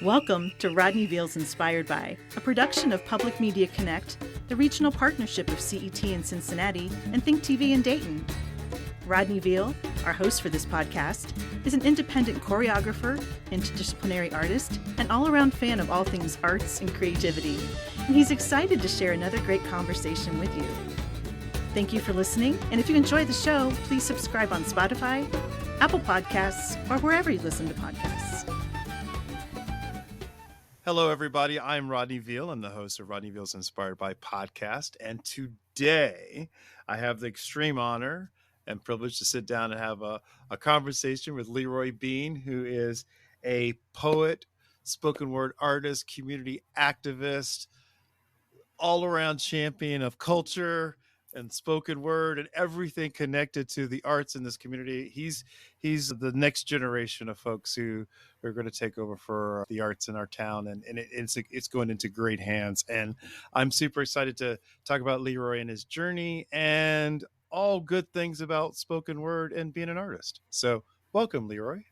Welcome to Rodney Veal's Inspired By, a production of Public Media Connect, the regional partnership of CET in Cincinnati and Think TV in Dayton. Rodney Veal, our host for this podcast, is an independent choreographer, interdisciplinary artist, and all-around fan of all things arts and creativity. And he's excited to share another great conversation with you. Thank you for listening, and if you enjoy the show, please subscribe on Spotify, Apple Podcasts, or wherever you listen to podcasts. Hello, everybody. I'm Rodney Veal. I'm the host of Rodney Veal's Inspired By podcast. And today I have the extreme honor and privilege to sit down and have a conversation with Leroy D, who is a poet, spoken word artist, community activist, all-around champion of culture and spoken word and everything connected to the arts in this community. He's the next generation of folks who are going to take over for the arts in our town, and it's going into great hands. And I'm super excited to talk about Leroy and his journey and all good things about spoken word and being an artist. So welcome, Leroy.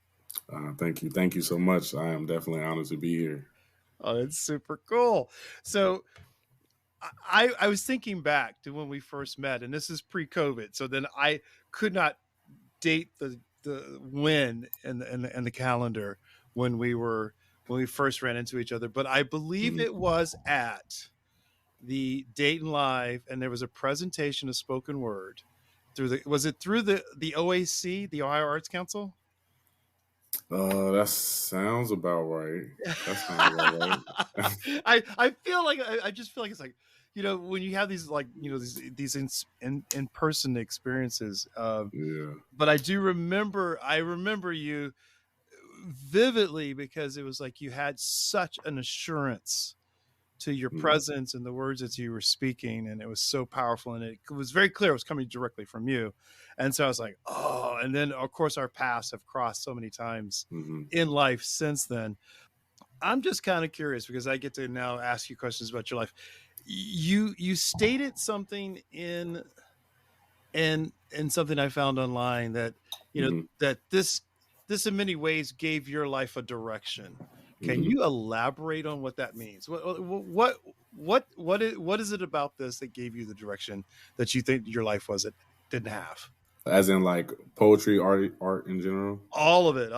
Thank you. Thank you so much. I am definitely honored to be here. Oh, it's super cool. So I was thinking back to when we first met, and this is pre-COVID. So then I could not date the when and the calendar when we first ran into each other. But I believe it was at the Dayton Live, and there was a presentation of spoken word through the OAC, the Ohio Arts Council? That sounds about right. I feel like I just feel like it's like, you know, when you have these like, you know, these in-person experiences. But I remember you vividly because it was like you had such an assurance to your presence and the words that you were speaking, and it was so powerful, and it was very clear it was coming directly from you. And so I was like, oh, and then of course our paths have crossed so many times in life since then. I'm just kind of curious because I get to now ask you questions about your life. You stated something in something I found online that, you know, that this in many ways gave your life a direction. Can you elaborate on what that means? What is it about this that gave you the direction that you think your life didn't have? As in like poetry, art in general? All of it,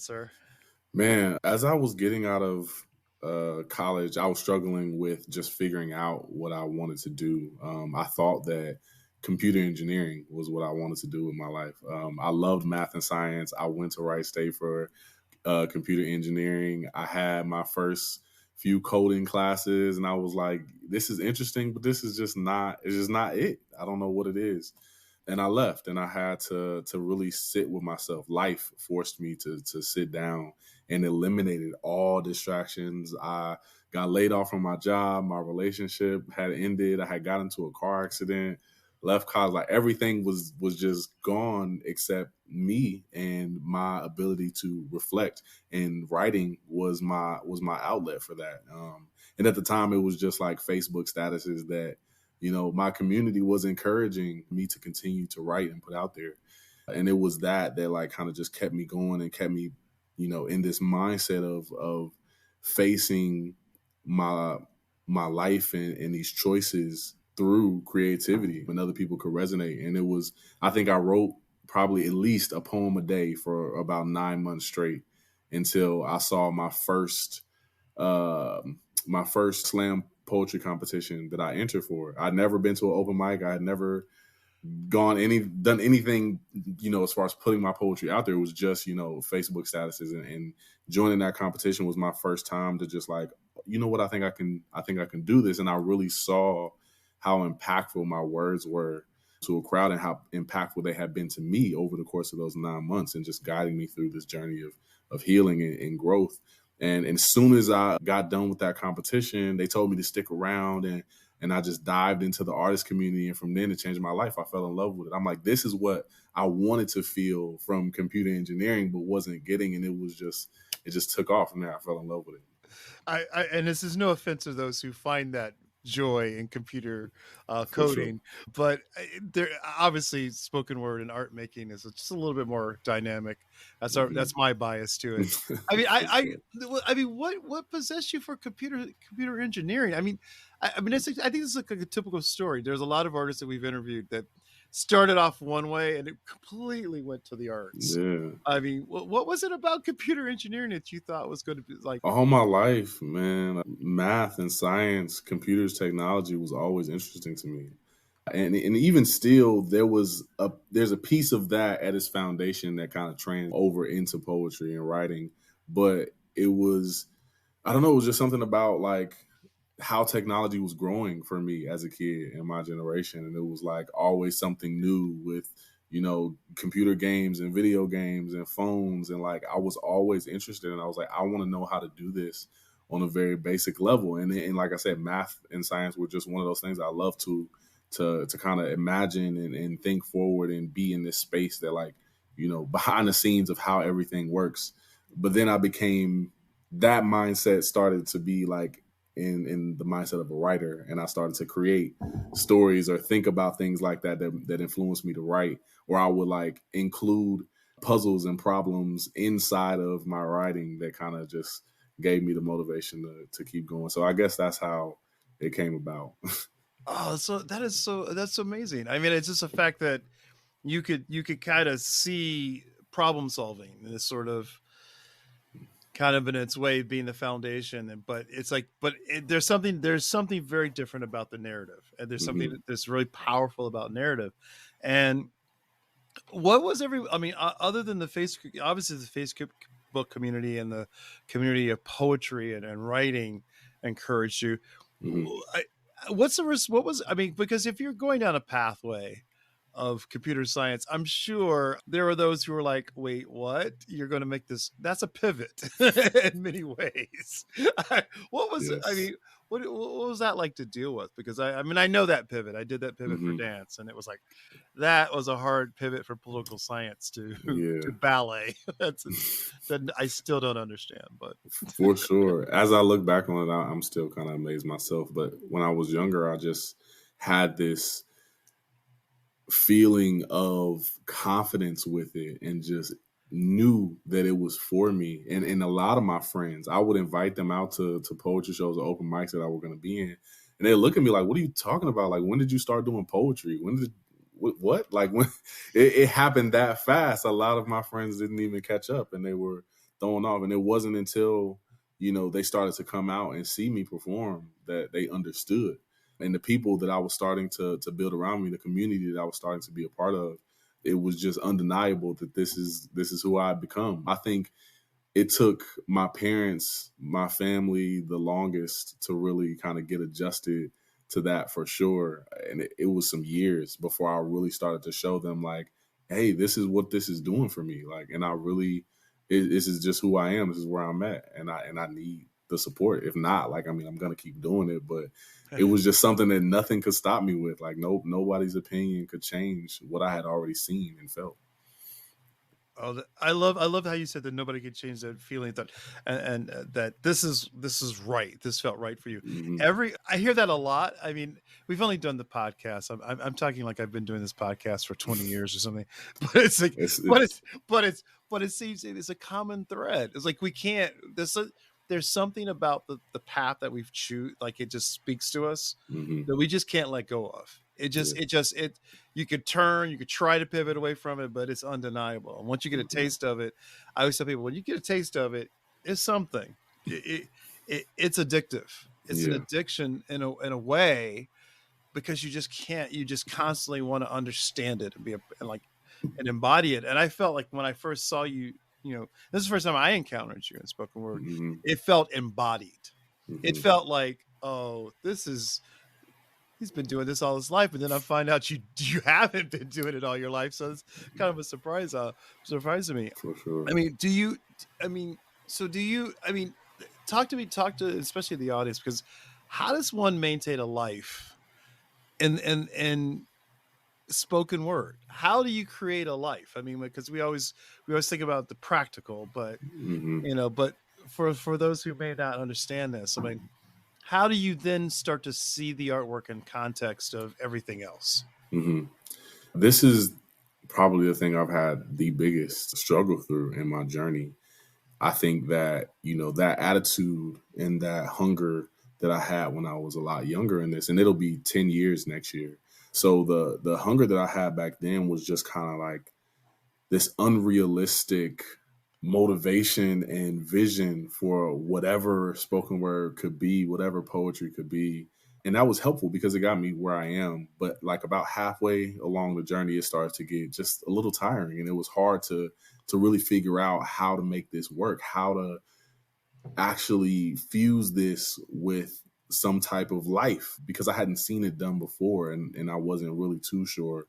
sir. Man, as I was getting out of college, I was struggling with just figuring out what I wanted to do. I thought that computer engineering was what I wanted to do with my life. I loved math and science. I went to Wright State for computer engineering. I had my first few coding classes, and I was like, this is interesting, but this is just not it. I don't know what it is. And I left, and I had to really sit with myself. Life forced me to sit down and eliminated all distractions. I got laid off from my job. My relationship had ended. I had got into a car accident, left college. Like everything was just gone except me and my ability to reflect. And writing was my outlet for that. And at the time, it was just like Facebook statuses that, you know, my community was encouraging me to continue to write and put out there. And it was that like kind of just kept me going and kept me, you know, in this mindset of facing my life and these choices through creativity when other people could resonate. And it was, I think I wrote probably at least a poem a day for about 9 months straight until I saw my first slam poetry competition that I entered for. I'd never been to an open mic. I had never done anything, you know, as far as putting my poetry out there. It was just, you know, Facebook statuses, and joining that competition was my first time to just like, you know what, I think I can do this. And I really saw how impactful my words were to a crowd and how impactful they had been to me over the course of those 9 months, and just guiding me through this journey of healing and growth. And as soon as I got done with that competition, they told me to stick around, and I just dived into the artist community. And from then it changed my life. I fell in love with it. I'm like, this is what I wanted to feel from computer engineering, but wasn't getting. And it just took off from there. I fell in love with it. And this is no offense to those who find that joy in computer For sure. coding, but there obviously spoken word and art making is just a little bit more dynamic. That's my bias to it. I mean, For sure. I mean, what possessed you for computer engineering? I mean, I mean, I think it's like a typical story. There's a lot of artists that we've interviewed that started off one way and it completely went to the arts. Yeah. I mean, what was it about computer engineering that you thought was going to be like? All my life, man, math and science, computers, technology was always interesting to me. And even still, there's a piece of that at its foundation that kind of trans over into poetry and writing. But it was, I don't know, it was just something about like how technology was growing for me as a kid in my generation. And it was like always something new with, computer games and video games and phones. And like, I was always interested, and I was like, I want to know how to do this on a very basic level. And like I said, math and science were just one of those things I love to kind of imagine and think forward and be in this space that like, behind the scenes of how everything works. But then that mindset started to be like in the mindset of a writer, and I started to create stories or think about things like that influenced me to write, or I would like include puzzles and problems inside of my writing that kind of just gave me the motivation to keep going. So I guess that's how it came about. Oh, that's amazing. I mean, it's just a fact that you could kind of see problem solving in this sort of kind of in its way being the foundation, but it's like there's something very different about the narrative, and there's something that's really powerful about narrative. And what was I mean, other than the obviously the Facebook community and the community of poetry and writing encouraged you. Mhm. What was, I mean, because if you're going down a pathway of computer science, I'm sure there are those who are like, wait, what? You're going to make this? That's a pivot in many ways. What was it? I Yes. mean, what was that like to deal with? Because I mean, I know that pivot. I did that pivot for Hmm. dance, and it was like, that was a hard pivot for political science to Yeah. ballet. That I still don't understand, but For sure. As I look back on it, I'm still kind of amazed myself. But when I was younger, I just had this feeling of confidence with it and just knew that it was for me. And a lot of my friends, I would invite them out to poetry shows or open mics that I were going to be in. And they look at me like, what are you talking about? Like, when did you start doing poetry? What? Like, when it happened that fast, a lot of my friends didn't even catch up, and they were thrown off. And it wasn't until, they started to come out and see me perform that they understood. And the people that I was starting to build around me, the community that I was starting to be a part of, it was just undeniable that this is who I had become. I think it took my parents, my family, the longest to really kind of get adjusted to that, for sure. And it was some years before I really started to show them like, hey, this is what this is doing for me. Like, and I really, this is just who I am. This is where I'm at. And I need the support. If not, like, I mean, I'm going to keep doing it, but it was just something that nothing could stop me with. Like, nobody's opinion could change what I had already seen and felt. oh, I love how you said that nobody could change that feeling, that and that this is right. This felt right for you. Hmm. I hear that a lot. I mean, we've only done the podcast. I'm talking like I've been doing this podcast for 20 years or something. But it's like, It's, but it's it seems it is a common thread. It's like we can't. There's something about the path that we've choose. Like it just speaks to us mhm. that we just can't let go of. Yeah. You could turn, you could try to pivot away from it, but it's undeniable. And once you get a Mhm. taste of it, I always tell people, when you get a taste of it, it's something. It's addictive. It's an Yeah. addiction in a way, because you just constantly want to understand it and and embody it. And I felt like when I first saw you, this is the first time I encountered you in spoken word. Hmm. It felt embodied. It Hmm. felt like, oh, he's been doing this all his life, and then I find out you haven't been doing it all your life. So it's kind of a surprise to me. For sure. I mean, I mean, I mean, talk to especially the audience, because how does one maintain a life in spoken word? How do you create a life? I mean, because we always think about the practical, but Hmm. but for those who may not understand this, I mean, how do you then start to see the artwork in context of everything else? Hmm. This is probably the thing I've had the biggest struggle through in my journey. I think that, that attitude and that hunger that I had when I was a lot younger in this, and it'll be 10 years next year. So the hunger that I had back then was just kind of like this unrealistic motivation and vision for whatever spoken word could be, whatever poetry could be. And that was helpful because it got me where I am. But like about halfway along the journey, it started to get just a little tiring. And it was hard to really figure out how to make this work, how to actually fuse this with some type of life, because I hadn't seen it done before, and I wasn't really too sure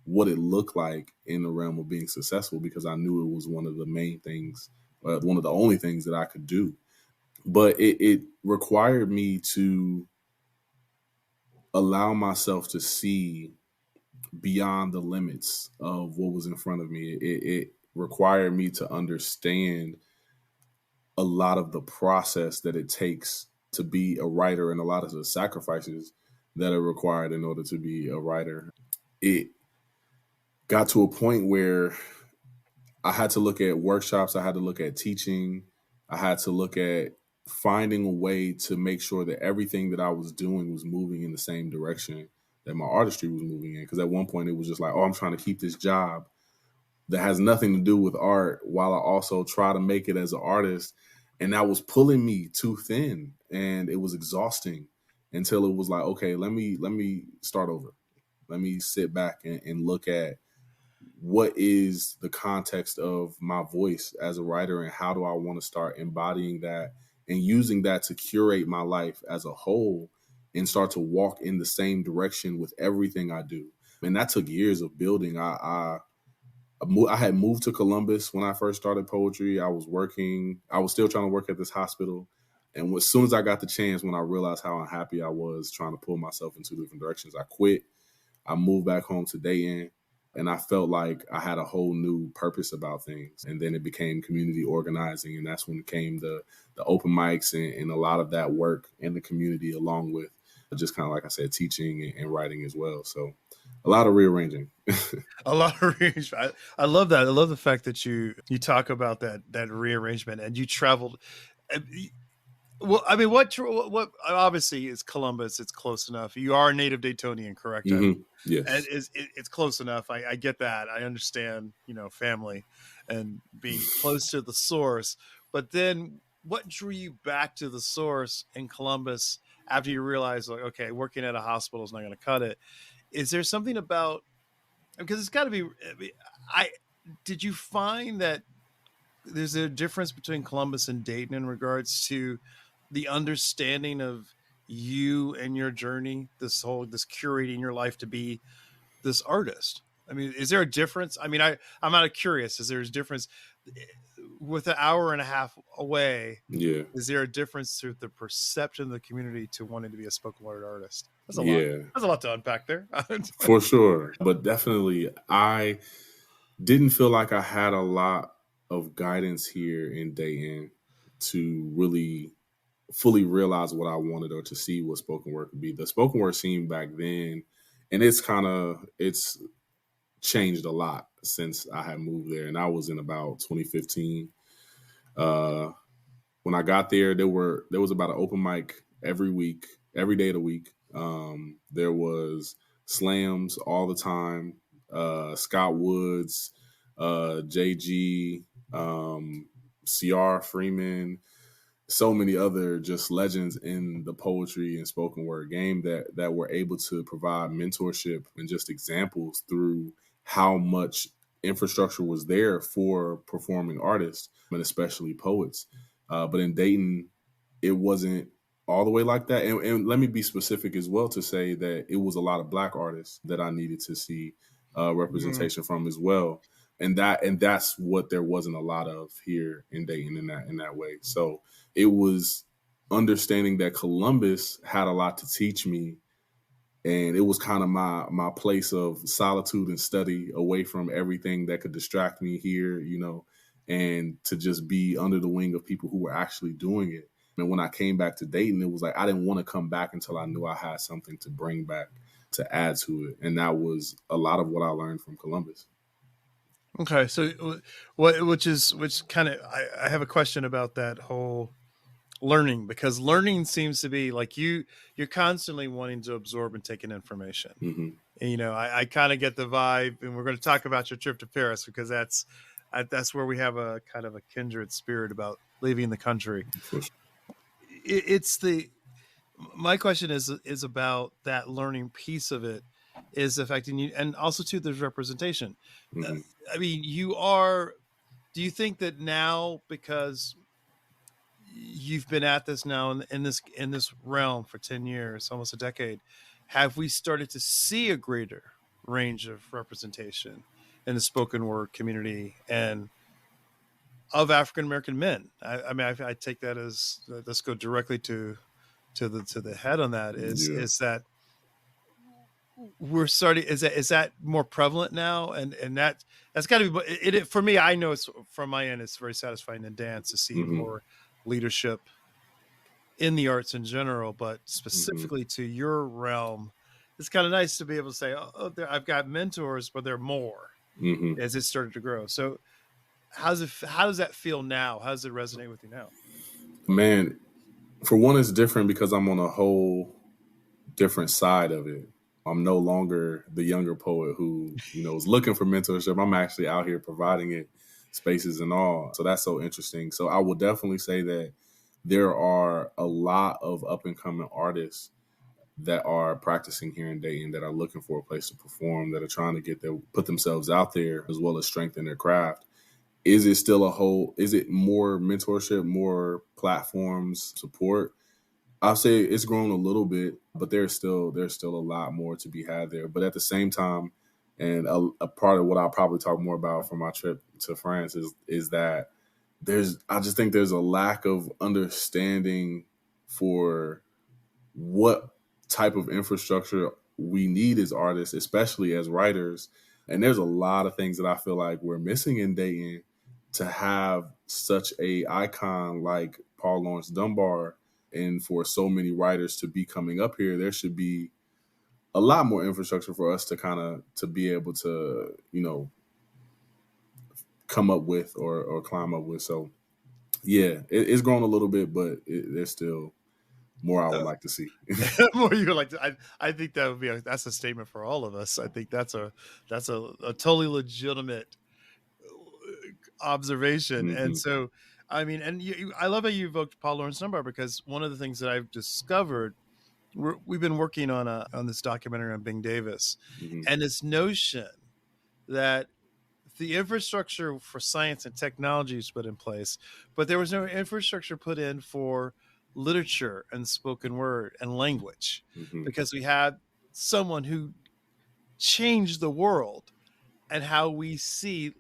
what it looked like in the realm of being successful, because I knew it was one of the main things, one of the only things that I could do. But it required me to allow myself to see beyond the limits of what was in front of me. It required me to understand a lot of the process that it takes to be a writer and a lot of the sacrifices that are required in order to be a writer. It got to a point where I had to look at workshops, I had to look at teaching, I had to look at finding a way to make sure that everything that I was doing was moving in the same direction that my artistry was moving in. Because at one point it was just like, oh, I'm trying to keep this job that has nothing to do with art while I also try to make it as an artist. And that was pulling me too thin, and it was exhausting until it was like, okay, let me start over. Let me sit back and look at what is the context of my voice as a writer, and how do I want to start embodying that and using that to curate my life as a whole and start to walk in the same direction with everything I do. And that took years of building. I had moved to Columbus when I first started poetry. I was still trying to work at this hospital. And as soon as I got the chance, when I realized how unhappy I was trying to pull myself in two different directions, I quit. I moved back home to Dayton, and I felt like I had a whole new purpose about things. And then it became community organizing. And that's when it came the open mics and a lot of that work in the community, along with just kind of, like I said, teaching and writing as well. So a lot of rearranging. A lot of rearrangement. I love that. I love the fact that you talk about that rearrangement, and you traveled. Well, I mean, what obviously is Columbus. It's close enough. You are a native Daytonian, correct? Mm-hmm. Yes. And it's close enough. I get that. I understand, family and being close to the source. But then what drew you back to the source in Columbus after you realized, like, okay, working at a hospital is not going to cut it? Is there something about, because it's got to be, did you find that there's a difference between Columbus and Dayton in regards to the understanding of you and your journey, this curating your life to be this artist? I mean, is there a difference? I mean, I'm not curious. Is there a difference with an hour and a half away? Yeah. Is there a difference through the perception of the community to wanting to be a spoken word artist? That's a Yeah. lot. That's a lot to unpack there. For sure. But definitely, I didn't feel like I had a lot of guidance here in Dayton to really fully realize what I wanted, or to see what spoken word could be. The spoken word scene back then, and it's changed a lot since I had moved there. And I was in about 2015. When I got there, there was about an open mic every week, every day of the week. There was slams all the time. Scott Woods, JG, CR Freeman, so many other just legends in the poetry and spoken word game that were able to provide mentorship and just examples through how much infrastructure was there for performing artists, and especially poets. But in Dayton, it wasn't all the way like that. And let me be specific as well to say that it was a lot of Black artists that I needed to see representation from as well. And that's what there wasn't a lot of here in Dayton in that way. So it was understanding that Columbus had a lot to teach me, and it was kind of my place of solitude and study, away from everything that could distract me here, and to just be under the wing of people who were actually doing it. And when I came back to Dayton, it was like I didn't want to come back until I knew I had something to bring back to add to it. And that was a lot of what I learned from Columbus. Okay, so which kind of I have a question about that whole learning, because learning seems to be like you're constantly wanting to absorb and take in information. Mm-hmm. And I kind of get the vibe, and we're going to talk about your trip to Paris because that's where we have a kind of a kindred spirit about leaving the country. For sure. It's my question is about that learning piece of it, is affecting you, and also too there's representation. Mm-hmm. I mean, do you think that now, because you've been at this now in this realm for 10 years, almost a decade, have we started to see a greater range of representation in the spoken word community and of African American men? I mean, I take that as, let's go directly to the head on that, is that we're starting, is that more prevalent now, and that's got to be it for me. I know it's from my end, it's very satisfying in dance to see Mm-hmm. more leadership in the arts in general, but specifically to your realm. It's kind of nice to be able to say, I've got mentors, but there are more Mm-hmm. as it started to grow. So how does that feel now? How does it resonate with you now? Man, for one, it's different because I'm on a whole different side of it. I'm no longer the younger poet who, is looking for mentorship. I'm actually out here providing it, spaces and all. So that's so interesting. So I will definitely say that there are a lot of up and coming artists that are practicing here in Dayton, that are looking for a place to perform, that are trying to put themselves out there, as well as strengthen their craft. Is it more mentorship, more platforms, support? I'll say it's grown a little bit, but there's still a lot more to be had there. But at the same time, and a part of what I'll probably talk more about from my trip to France is that I just think there's a lack of understanding for what type of infrastructure we need as artists, especially as writers. And there's a lot of things that I feel like we're missing in Dayton to have such a icon like Paul Laurence Dunbar. And for so many writers to be coming up here, there should be a lot more infrastructure for us to be able to, come up with or climb up with. So yeah, it's grown a little bit, but there's still more I would like to see. More you like to, I think that would be that's a statement for all of us. I think that's a totally legitimate observation. Mm-hmm. And so, I mean, and I love how you evoked Paul Laurence Dunbar, because one of the things that I've discovered, we've been working on this documentary on Bing Davis, Mm-hmm. and this notion that the infrastructure for science and technology was put in place, but there was no infrastructure put in for literature and spoken word and language, Mm-hmm. because we had someone who changed the world and how we see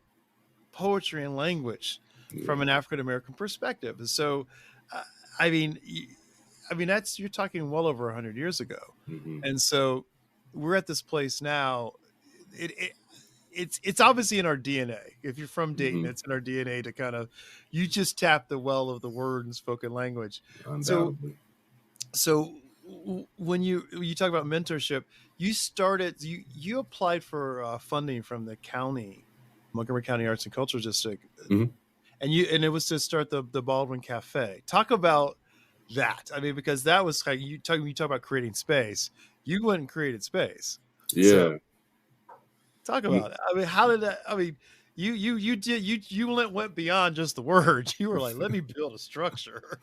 poetry and language from an African American perspective. And so, I mean, that's, you're talking well over 100 years ago. Mm-hmm. And so we're at this place now. It's obviously in our DNA. If you're from Dayton, Mm-hmm. it's in our DNA to kind of, you just tap the well of the word and spoken language. Undoubtedly. So when you talk about mentorship, you applied for funding from the county, Montgomery County Arts and Cultural District, Mm-hmm. and it was to start the Baldwin Cafe. Talk about that. I mean, because that was like, you talk about creating space. You went and created space. Yeah. So, talk about it. I mean, how did that? I mean, you went beyond just the words. You were like, let me build a structure.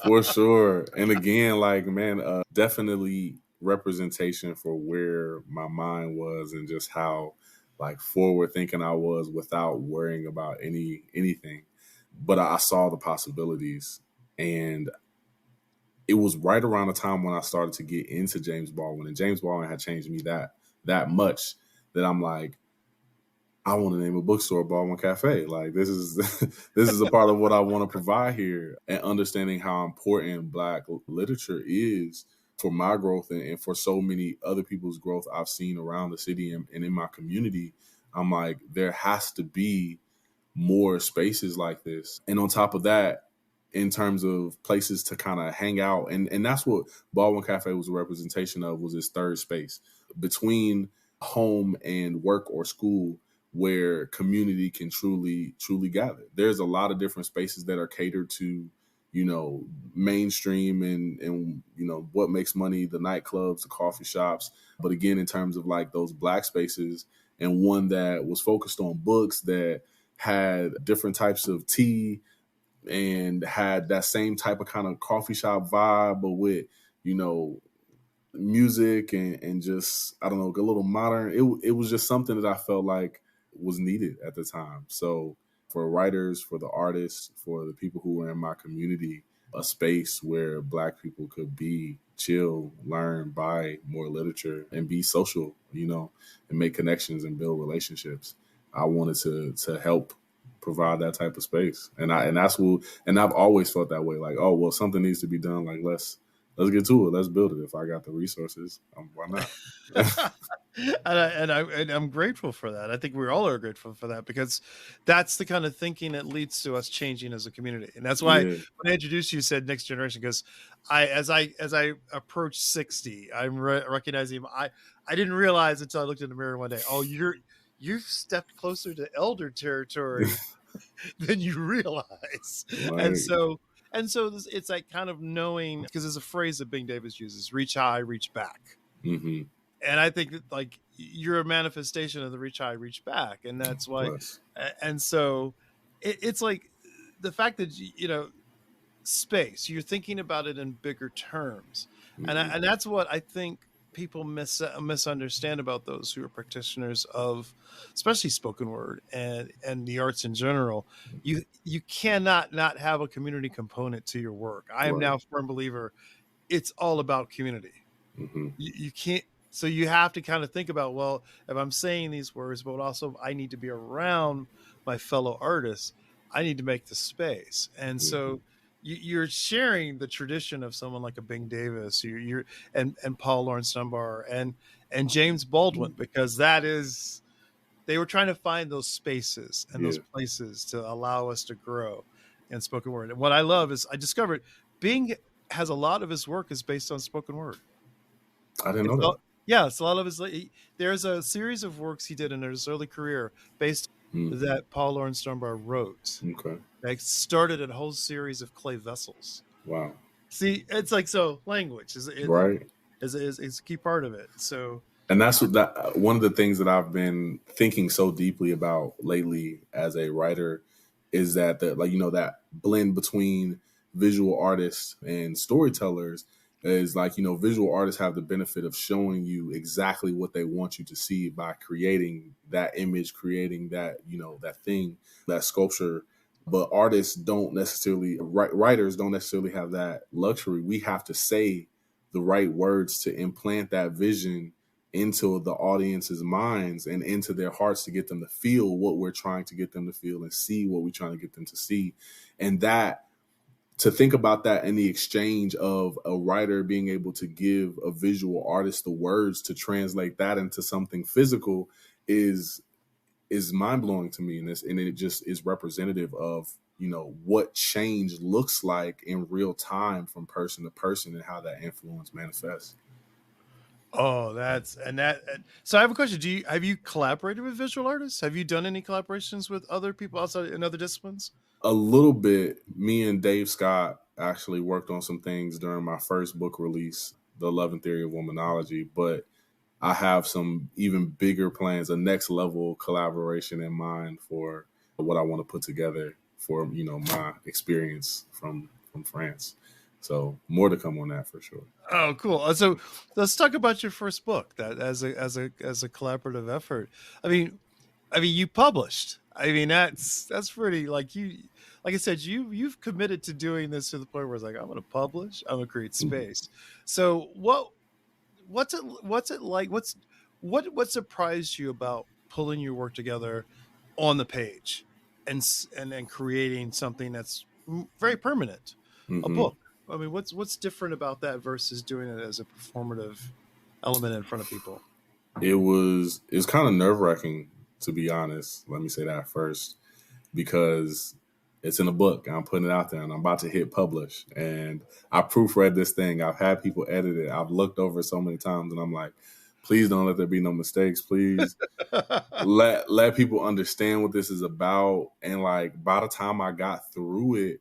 For sure. And again, like, man, definitely representation for where my mind was and just how like forward thinking I was without worrying about anything. But I saw the possibilities, and it was right around the time when I started to get into James Baldwin, and James Baldwin had changed me that much that I'm like, I want to name a bookstore Baldwin Cafe. Like, this is a part of what I want to provide here, and understanding how important Black literature is for my growth and for so many other people's growth I've seen around the city and in my community. I'm like, there has to be more spaces like this. And on top of that, in terms of places to kind of hang out. And that's what Baldwin Cafe was a representation of, was this third space between home and work or school, where community can truly gather. There's a lot of different spaces that are catered to, mainstream and what makes money, the nightclubs, the coffee shops. But again, in terms of like those Black spaces, and one that was focused on books, that had different types of tea and had that same type of kind of coffee shop vibe, but with, music and just, I don't know, a little modern. It was just something that I felt like was needed at the time. So for writers, for the artists, for the people who were in my community, a space where Black people could be, chill, learn, buy more literature, and be social, and make connections and build relationships. I wanted to help provide that type of space. And I've always felt that way. Like, oh, well, something needs to be done. Like, let's get to it. Let's build it. If I got the resources, why not? and I'm grateful for that. I think we all are grateful for that, because that's the kind of thinking that leads to us changing as a community. And that's why when I introduced you, said next generation, because as I approach 60, I'm recognizing I didn't realize until I looked in the mirror one day, oh, you've stepped closer to elder territory than you realize. Right. And so it's like kind of knowing, because there's a phrase that Bing Davis uses: reach high, reach back. Mm-hmm. And I think that, like, you're a manifestation of the reach high, reach back. And that's why. And so it's like the fact that, space, you're thinking about it in bigger terms. Mm-hmm. And that's what I think people misunderstand about those who are practitioners of, especially spoken word and the arts in general. You cannot not have a community component to your work. I am now a firm believer it's all about community. Mm-hmm. You can't, so you have to kind of think about, well, if I'm saying these words, but also I need to be around my fellow artists, I need to make the space. And mm-hmm. so you're sharing the tradition of someone like a Bing Davis, and Paul Laurence Dunbar and James Baldwin, because they were trying to find those spaces and those places to allow us to grow in spoken word. And what I love is I discovered Bing has a lot of his work is based on spoken word. I didn't know that. Yeah, it's a lot of his. There's a series of works he did in his early career based that Paul Laurence Dunbar wrote. Okay. That started a whole series of clay vessels. Wow. See, it's like, so language is a key part of it. So, and that's one of the things that I've been thinking so deeply about lately as a writer is that that blend between visual artists and storytellers is like, visual artists have the benefit of showing you exactly what they want you to see by creating that image, creating that, that thing, that sculpture. But writers don't necessarily have that luxury. We have to say the right words to implant that vision into the audience's minds and into their hearts to get them to feel what we're trying to get them to feel and see what we're trying to get them to see. And that, to think about that in the exchange of a writer being able to give a visual artist the words to translate that into something physical is mind-blowing to me. And it just is representative of, what change looks like in real time from person to person and how that influence manifests. Oh, so I have a question. Have you collaborated with visual artists? Have you done any collaborations with other people outside in other disciplines? A little bit. Me and Dave Scott actually worked on some things during my first book release, The Love and Theory of Womanology, but I have some even bigger plans, a next level collaboration in mind for what I want to put together for, my experience from France. So more to come on that for sure. Oh, cool. So let's talk about your first book, that as a collaborative effort. I mean, you published. I mean, that's pretty, like I said, you've committed to doing this to the point where it's like, I'm going to publish, I'm going to create space. So what's it like? What surprised you about pulling your work together on the page and creating something that's very permanent, a book? I mean, what's different about that versus doing it as a performative element in front of people? It's kind of nerve-wracking, to be honest. Let me say that first, because It's in a book. I'm putting it out there, and I'm about to hit publish. And I proofread this thing. I've had people edit it. I've looked over it so many times, and I'm like, please don't let there be no mistakes. Please let people understand what this is about. And like by the time I got through it,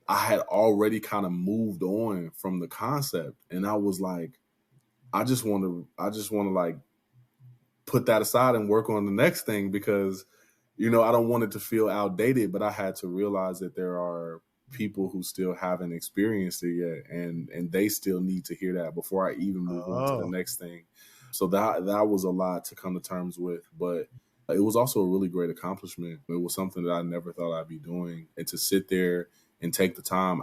I had already kind of moved on from the concept, and I was like, I just want to like put that aside and work on the next thing because, I don't want it to feel outdated, but I had to realize that there are people who still haven't experienced it yet, and they still need to hear that before I even move on to the next thing. So that was a lot to come to terms with, but it was also a really great accomplishment. It was something that I never thought I'd be doing, and to sit there and take the time.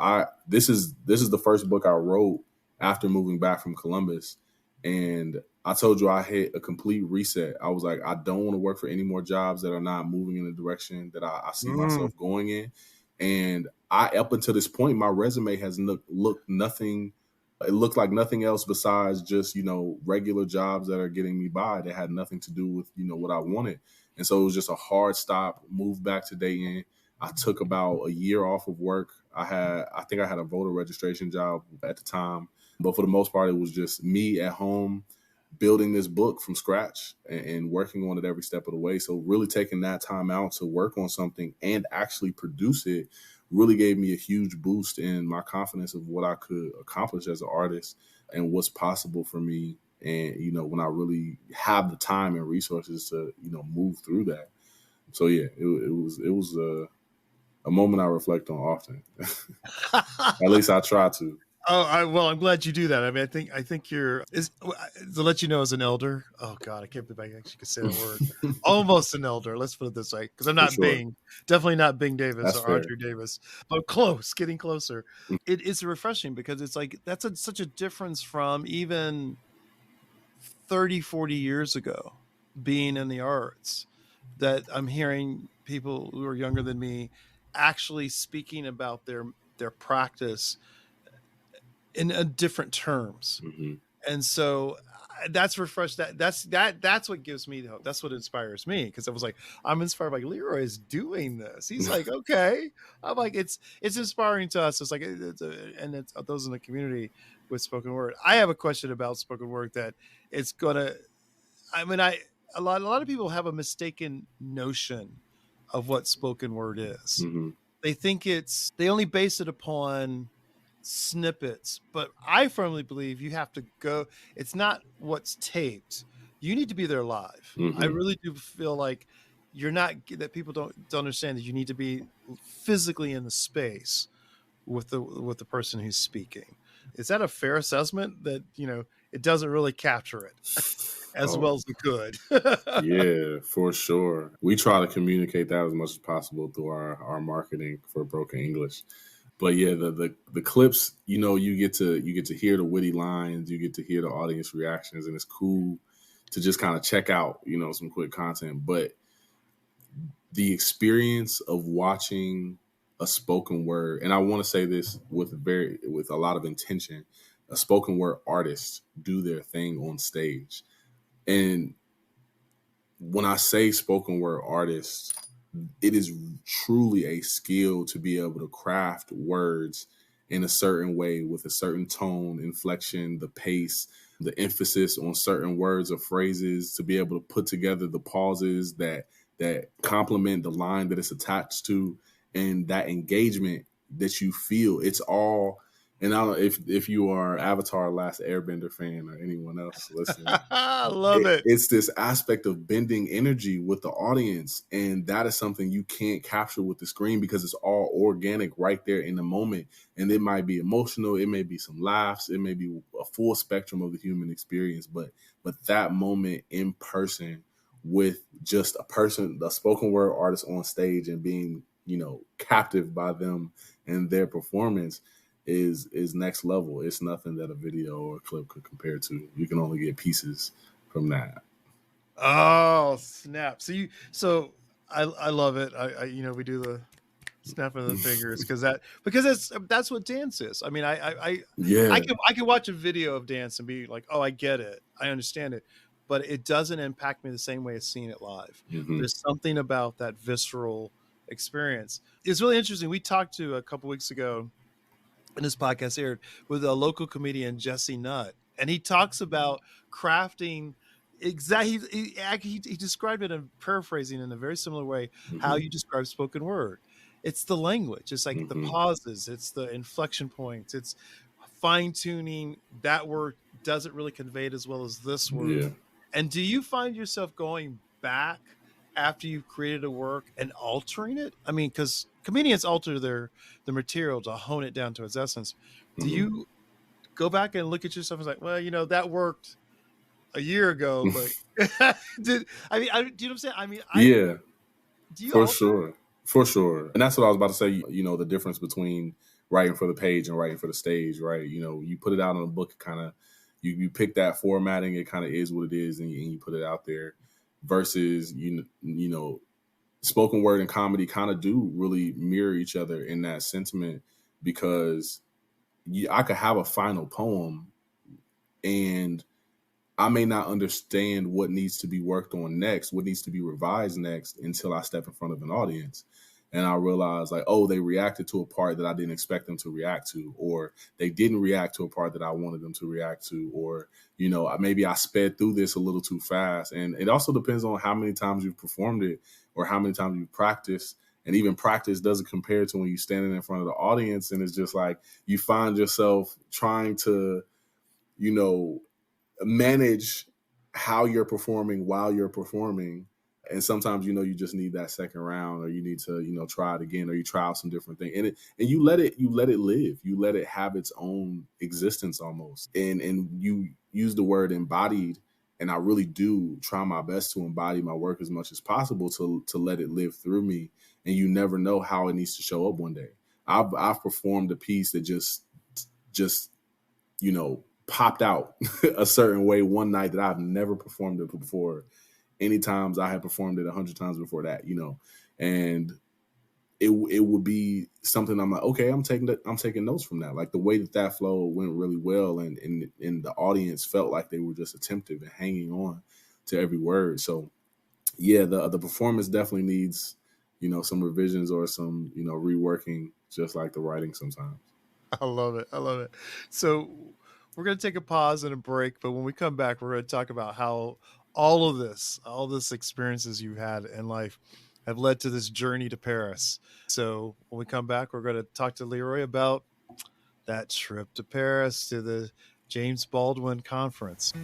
This is the first book I wrote after moving back from Columbus, and I told you I hit a complete reset. I was like, I don't want to work for any more jobs that are not moving in the direction that I see myself going in. And up until this point, my resume has looked nothing. It looked like nothing else besides just, regular jobs that are getting me by. That had nothing to do with, what I wanted. And so it was just a hard stop, moved back to Dayton. I took about a year off of work. I think I had a voter registration job at the time. But for the most part, it was just me at home building this book from scratch and working on it every step of the way. So really taking that time out to work on something and actually produce it really gave me a huge boost in my confidence of what I could accomplish as an artist and what's possible for me. And, when I really have the time and resources to, move through that. So, yeah, it was a moment I reflect on often. At least I try to. Well, I'm glad you do that. I mean, I think to let you know as an elder. Oh God, I can't believe I actually could say that word. Almost an elder. Let's put it this way, because I'm not definitely not Bing Davis. That's or fair. Audrey Davis, but close, getting closer. It is refreshing because it's like that's such a difference from even 30, 40 years ago, being in the arts, that I'm hearing people who are younger than me actually speaking about their practice in different terms. Mm-hmm. And so that's refreshed. That's what gives me hope. That's what inspires me. Cause I was like, I'm inspired by Leroy is doing this. He's like, okay. I'm like, it's inspiring to us. It's like, it's those in the community with spoken word. I have a question about spoken word that it's gonna, I mean, a lot of people have a mistaken notion of what spoken word is. Mm-hmm. They think they only base it upon snippets, but I firmly believe you have to go. It's not what's taped. You need to be there live. Mm-hmm. I really do feel like that people don't understand that you need to be physically in the space with the person who's speaking. Is that a fair assessment that it doesn't really capture it as well as it could? Yeah, for sure. We try to communicate that as much as possible through our marketing for Broken English. But yeah, the clips, you get to hear the witty lines, you get to hear the audience reactions, and it's cool to just kind of check out, some quick content. But the experience of watching a spoken word, and I want to say this with a lot of intention, a spoken word artist do their thing on stage. And when I say spoken word artists, it is truly a skill to be able to craft words in a certain way with a certain tone, inflection, the pace, the emphasis on certain words or phrases, to be able to put together the pauses that complement the line that it's attached to, and that engagement that you feel. It's all, and I don't know if you are Avatar Last Airbender fan or anyone else listening. I love it. It's this aspect of bending energy with the audience. And that is something you can't capture with the screen because it's all organic right there in the moment. And it might be emotional. It may be some laughs. It may be a full spectrum of the human experience. But that moment in person with just a spoken word artist on stage and being, captive by them and their performance is next level. It's nothing that a video or a clip could compare to. You can only get pieces from that. Oh snap! So I love it. I we do the snap of the fingers because that's what dance is. I mean, I can watch a video of dance and be like, oh, I get it, I understand it, but it doesn't impact me the same way as seeing it live. Mm-hmm. There's something about that visceral experience. It's really interesting. We talked to a couple weeks ago, and this podcast aired, with a local comedian, Jesse Nutt, and he talks about crafting. Exactly, he described it, in paraphrasing in a very similar way, how you describe spoken word. It's the language. It's like the pauses. It's the inflection points. It's fine tuning. That word doesn't really convey it as well as this word. Yeah. And do you find yourself going back after you've created a work and altering it? I mean, because comedians alter the material to hone it down to its essence. Do you go back and look at yourself and say, well, that worked a year ago, but do you know what I'm saying? I mean, yeah, do you for sure. And that's what I was about to say. The difference between writing for the page and writing for the stage, right? You put it out in a book, kind of, you pick that formatting, it kind of is what it is, and you put it out there. Versus, spoken word and comedy kind of do really mirror each other in that sentiment, because I could have a final poem and I may not understand what needs to be worked on next, what needs to be revised next, until I step in front of an audience. And I realize, like, oh, they reacted to a part that I didn't expect them to react to, or they didn't react to a part that I wanted them to react to, or, maybe I sped through this a little too fast. And it also depends on how many times you've performed it or how many times you've practiced. And even practice doesn't compare to when you're standing in front of the audience. And it's just like you find yourself trying to, manage how you're performing while you're performing. And sometimes, you just need that second round, or you need to, try it again, or you try out some different thing. And you let it live. You let it have its own existence almost. And you use the word embodied. And I really do try my best to embody my work as much as possible to let it live through me. And you never know how it needs to show up one day. I've performed a piece that just popped out a certain way one night that I've never performed it before. Any times I had performed it 100 times before that, and it would be something I'm like, okay, I'm taking notes from that. Like the way that flow went really well, and the audience felt like they were just attentive and hanging on to every word. So yeah, the performance definitely needs, some revisions or some, reworking, just like the writing sometimes. I love it. So we're going to take a pause and a break, but when we come back, we're going to talk about how all this experiences you had in life have led to this journey to Paris. So when we come back, we're going to talk to Leroy about that trip to Paris, to the James Baldwin conference.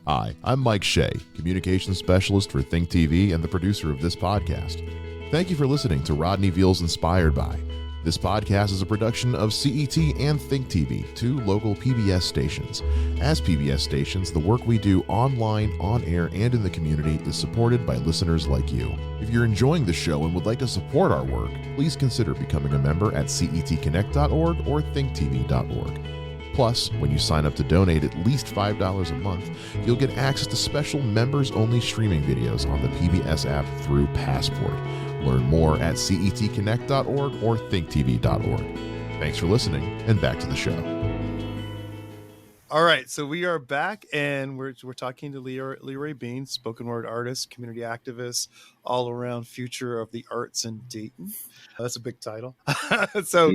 Hi, I'm Mike Shea, communications specialist for Think TV and the producer of this podcast. Thank you for listening to Rodney Veal's Inspired By. This podcast is a production of CET and Think TV, two local PBS stations. As PBS stations, the work we do online, on air, and in the community is supported by listeners like you. If you're enjoying the show and would like to support our work, please consider becoming a member at cetconnect.org or thinktv.org. Plus, when you sign up to donate at least $5 a month, you'll get access to special members-only streaming videos on the PBS app through Passport. Learn more at cetconnect.org or thinktv.org. Thanks for listening, and back to the show. All right, so we are back, and we're talking to Leroy Bean, spoken word artist, community activist, all around future of the arts in Dayton. That's a big title. So,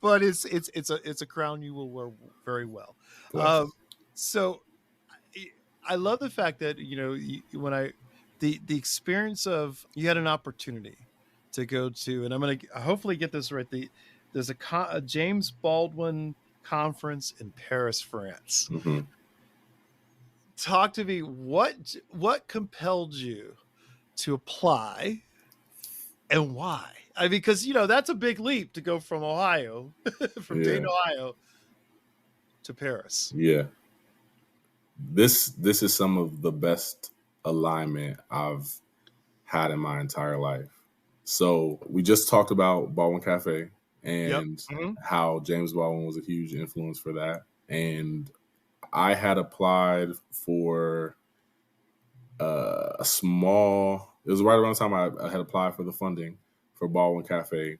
but it's a crown you will wear very well. So, I love the fact that the experience of, you had an opportunity to go to, and I'm going to hopefully get this right. There's a James Baldwin conference in Paris, France. Mm-hmm. Talk to me. What compelled you to apply, and why? I mean, because that's a big leap to go from Ohio, Dayton, Ohio, to Paris. Yeah, this is some of the best alignment I've had in my entire life. So we just talked about Baldwin Cafe and how James Baldwin was a huge influence for that. And I had applied for it was right around the time I had applied for the funding for Baldwin Cafe.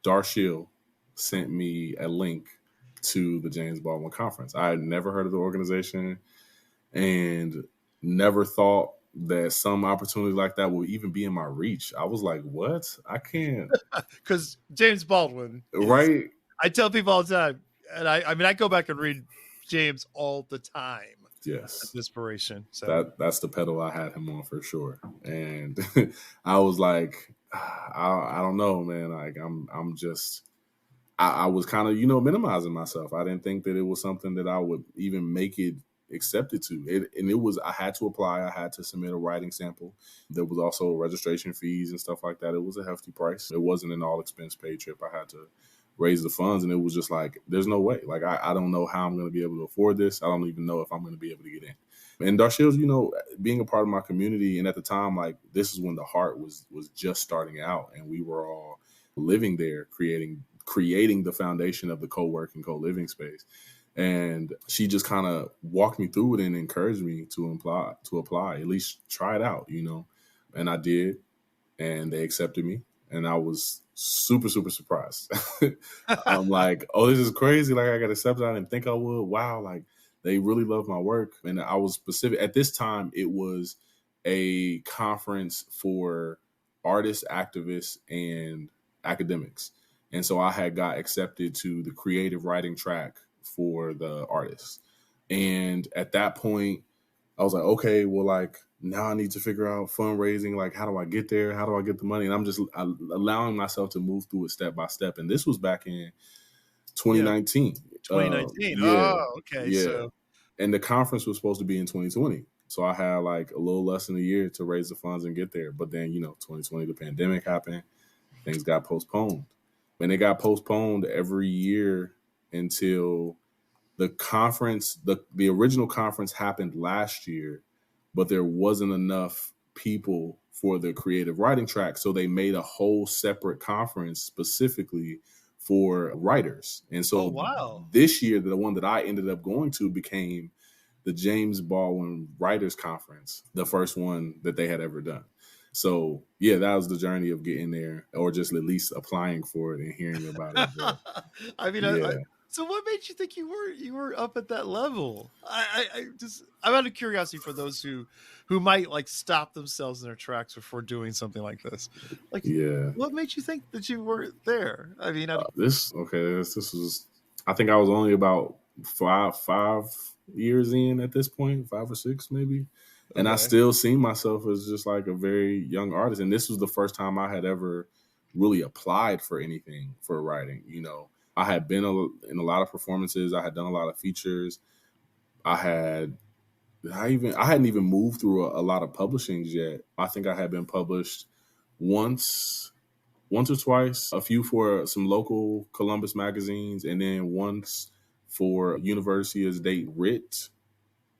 Darshil sent me a link to the James Baldwin conference. I had never heard of the organization and never thought that some opportunity like that will even be in my reach. I was like, what? I can't. Because James Baldwin Right. I tell people all the time, and I mean, I go back and read James all the time. Yes. Inspiration. So that's the pedal I had him on for sure. And I was like, I don't know, man. Like I'm just, I was kind of, minimizing myself. I didn't think that it was something that I would even make it accepted to. I had to apply. I had to submit a writing sample. There was also registration fees and stuff like that. It was a hefty price. It wasn't an all expense paid trip. I had to raise the funds, and it was just like, there's no way. Like, I don't know how I'm going to be able to afford this. I don't even know if I'm going to be able to get in. And Darshill's, being a part of my community, and at the time, like, this is when the Heart was just starting out, and we were all living there, creating the foundation of the co-working, co-living space. And she just kind of walked me through it and encouraged me to apply, at least try it out, And I did, and they accepted me, and I was super, super surprised. I'm like, oh, this is crazy. Like, I got accepted. I didn't think I would. Wow. Like, they really love my work. And I was specific. At this time, it was a conference for artists, activists, and academics. And so I had got accepted to the creative writing track for the artists. And at that point, I was like, okay, well, like, now I need to figure out fundraising. Like, how do I get there? How do I get the money? And I'm just allowing myself to move through it step by step. And this was back in 2019. 2019. Yeah, oh, okay. Yeah. So. And the conference was supposed to be in 2020. So I had like a little less than a year to raise the funds and get there. But then, 2020, the pandemic happened. Things got postponed. And it got postponed every year until the conference, the original conference happened last year, but there wasn't enough people for the creative writing track. So they made a whole separate conference specifically for writers. And so this year, the one that I ended up going to became the James Baldwin Writers Conference, the first one that they had ever done. So, yeah, that was the journey of getting there, or just at least applying for it and hearing about it. But, I mean, so what made you think you were up at that level? I'm out of curiosity for those who might like stop themselves in their tracks before doing something like this. Like, what made you think that you were there? I mean, this was, I think I was only about five years in at this point, 5 or 6 maybe. And I still see myself as just like a very young artist. And this was the first time I had ever really applied for anything for writing. I had been in a lot of performances. I had done a lot of features. I hadn't even moved through a lot of publishings yet. I think I had been published once or twice, a few for some local Columbus magazines, and then once for University of Dayton Writ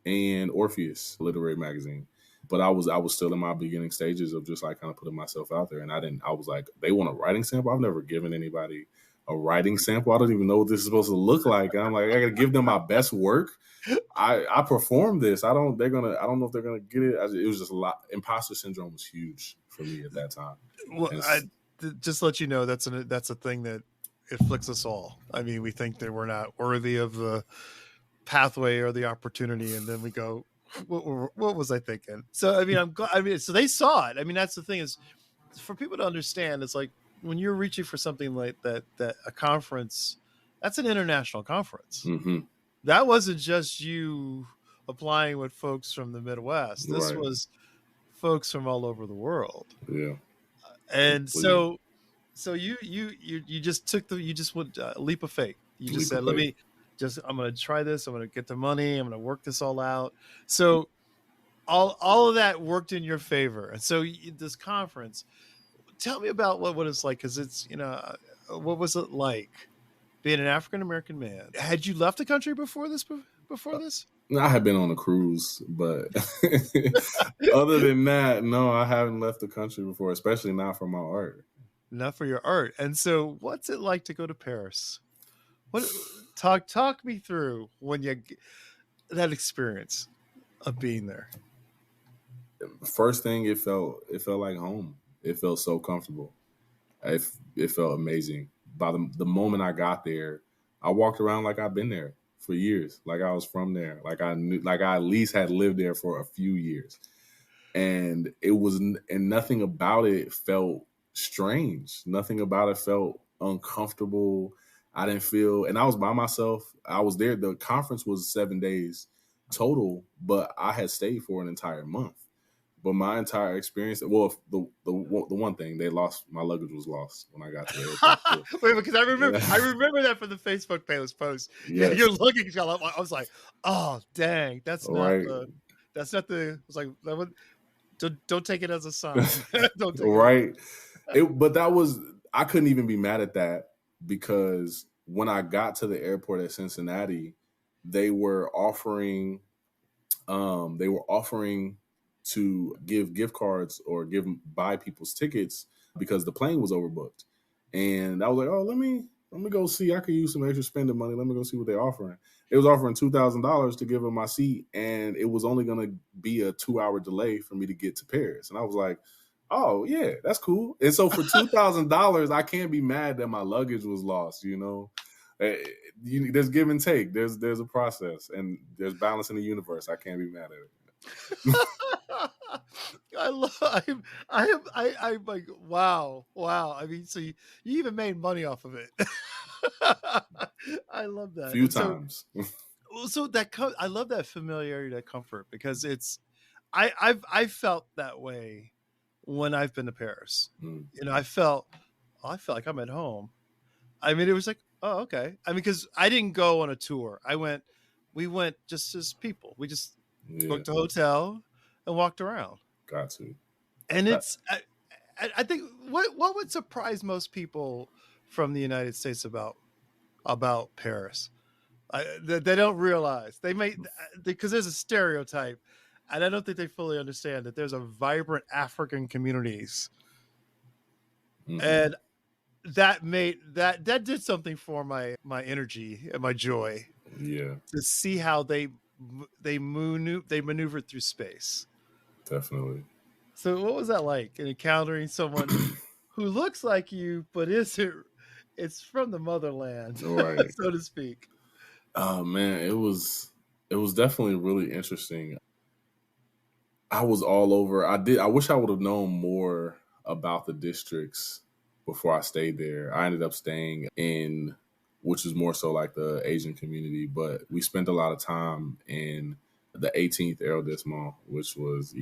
and Orpheus literary magazine. But I was still in my beginning stages of just like kind of putting myself out there. And I was like, they want a writing sample? I've never given anybody a writing sample. I don't even know what this is supposed to look like. And I'm like, I gotta give them my best work. I performed this. I don't know if they're gonna get it. It was just a lot. Imposter syndrome was huge for me at that time. Well, just to let you know, that's a thing that afflicts us all. I mean, we think that we're not worthy of the pathway or the opportunity, and then we go, what was I thinking? So I mean, I'm glad. I mean, so they saw it. I mean, that's the thing, is for people to understand. It's like when you're reaching for something like that a conference, that's an international conference. Mm-hmm. That wasn't just you applying with folks from the Midwest. This was folks from all over the world. Yeah. And so you just went a leap of faith. You just said, I'm going to try this. I'm going to get the money. I'm going to work this all out. So all of that worked in your favor. And so this conference, tell me about what it's like. Cause it's, what was it like being an African-American man? Had you left the country before this? I had been on a cruise, but other than that, no, I haven't left the country before, especially not for my art. Not for your art. And so what's it like to go to Paris? Talk me through that experience of being there. First thing, it felt like home. It felt so comfortable. It felt amazing. By the moment I got there, I walked around like I've been there for years, like I was from there, like I knew, like I at least had lived there for a few years. and nothing about it felt strange. Nothing about it felt uncomfortable. I didn't feel, and I was by myself. I was there. The conference was 7 days total, but I had stayed for an entire month. But my entire experience, well, the one thing, my luggage was lost when I got to the airport. Wait, because I remember that from the Facebook post. Yeah, Yes. your luggage got up. I was like, oh dang, that's not the. It's like, don't take it as a sign. Don't take right. But I couldn't even be mad at that, because when I got to the airport at Cincinnati, they were offering to give gift cards or buy people's tickets because the plane was overbooked. And I was like, oh, let me go see. I could use some extra spending money. Let me go see what they're offering. It was offering $2,000 to give them my seat, and it was only going to be a 2-hour delay for me to get to Paris. And I was like, oh yeah, that's cool. And so for $2,000, I can't be mad that my luggage was lost. There's give and take. There's a process, and there's balance in the universe. I can't be mad at it. I'm like, wow. I mean, so you even made money off of it. I love that. A few times. So I love that familiarity, that comfort, because I've felt that way when I've been to Paris. I felt like I'm at home. I mean, it was like, oh, okay. I mean, because I didn't go on a tour. We went just as people. We just booked a hotel and walked around. Got to. And I think what would surprise most people from the United States about Paris, they don't realize, because there's a stereotype, and I don't think they fully understand that there's a vibrant African communities, and that did something for my energy and my joy. Yeah, to see how they maneuvered through space. Definitely. So what was that like, in encountering someone who looks like you but isn't? It's from the motherland, right, so to speak. Oh man, it was definitely really interesting. I was all over. I wish I would have known more about the districts before I stayed there. I ended up staying in, which is more so like the Asian community, but we spent a lot of time in the 18th arrondissement, which was,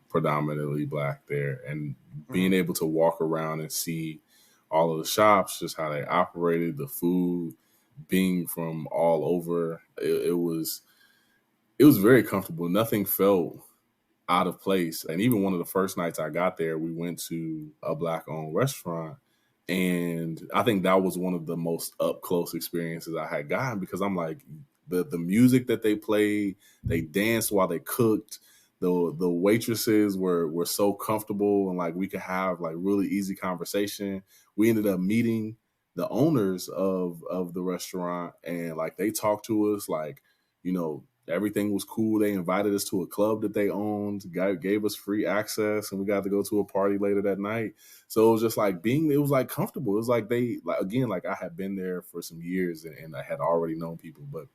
predominantly Black there, and being able to walk around and see all of the shops, just how they operated, the food, being from all over, it was very comfortable. Nothing felt out of place. And even one of the first nights I got there, we went to a Black-owned restaurant, and I think that was one of the most up close experiences I had gotten, because I'm like, the music that they played, they danced while they cooked. The waitresses were so comfortable, and like we could have like really easy conversation. We ended up meeting the owners of the restaurant, and like they talked to us, like, everything was cool. They invited us to a club that they owned, gave us free access, and we got to go to a party later that night. So it was just like it was like comfortable. It was like I had been there for some years, and I had already known people, but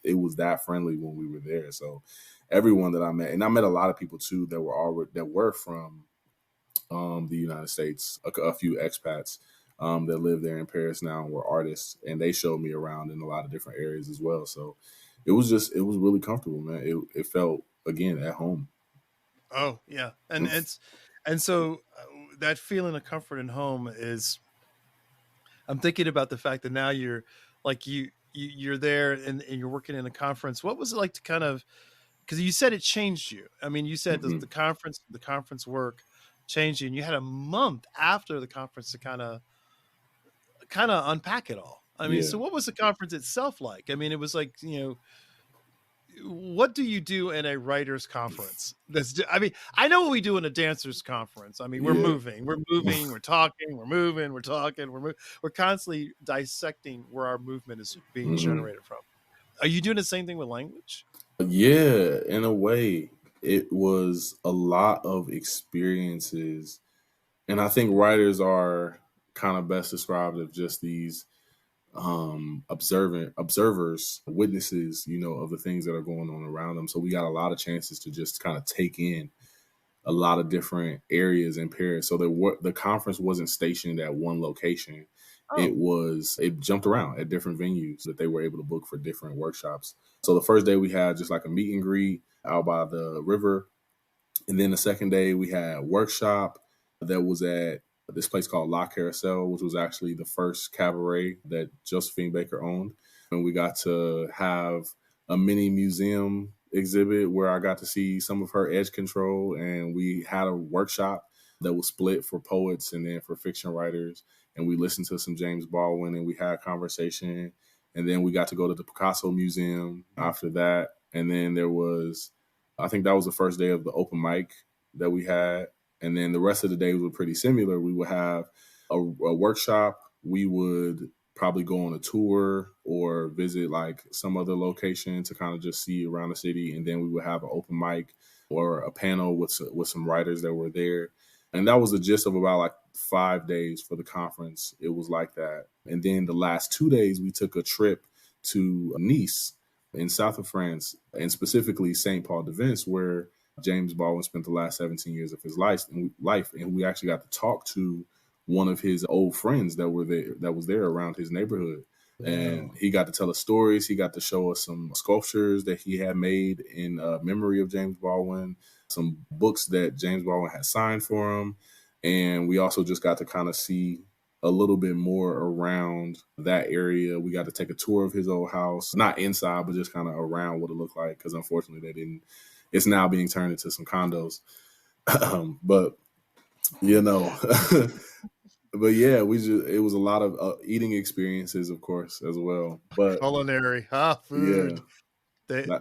it was that friendly when we were there. So everyone that I met, and I met a lot of people too that were from the United States, a few expats that live there in Paris now and were artists, and they showed me around in a lot of different areas as well. So it was really comfortable, man. It felt, again, at home. Oh yeah. And so that feeling of comfort and home is, I'm thinking about the fact that now you're like, you're there and you're working in a conference. What was it like to kind of, because you said it changed you. I mean, you said the conference work changed you, and you had a month after the conference to kind of unpack it all. I mean, so what was the conference itself like? I mean, it was like, what do you do in a writer's conference? I know what we do in a dancer's conference. I mean, we're moving, we're talking, we're moving, we're talking, we're constantly dissecting where our movement is being generated from. Are you doing the same thing with language? Yeah, in a way. It was a lot of experiences, and I think writers are kind of best described as just these observers, witnesses, of the things that are going on around them. So we got a lot of chances to just kind of take in a lot of different areas in Paris. So the conference wasn't stationed at one location. Oh, It jumped around at different venues that they were able to book for different workshops. So the first day we had just like a meet and greet out by the river. And then the second day we had a workshop that was at this place called La Carousel, which was actually the first cabaret that Josephine Baker owned. And we got to have a mini museum exhibit where I got to see some of her edge control. And we had a workshop that was split for poets and then for fiction writers. And we listened to some James Baldwin and we had a conversation. And then we got to go to the Picasso Museum after that. And then I think that was the first day of the open mic that we had. And then the rest of the days were pretty similar. We would have a workshop. We would probably go on a tour or visit like some other location to kind of just see around the city. And then we would have an open mic or a panel with some writers that were there. And that was the gist of about like 5 days for the conference. It was like that. And then the last 2 days, we took a trip to Nice in south of France, and specifically St. Paul de Vence, where James Baldwin spent the last 17 years of his life. And we actually got to talk to one of his old friends that was there around his neighborhood. And he got to tell us stories. He got to show us some sculptures that he had made in memory of James Baldwin, some books that James Baldwin had signed for him. And we also just got to kind of see a little bit more around that area. We got to take a tour of his old house, not inside, but just kind of around what it looked like. Because unfortunately, it's now being turned into some condos. But, but yeah, it was a lot of eating experiences, of course, as well. But culinary, food. Yeah,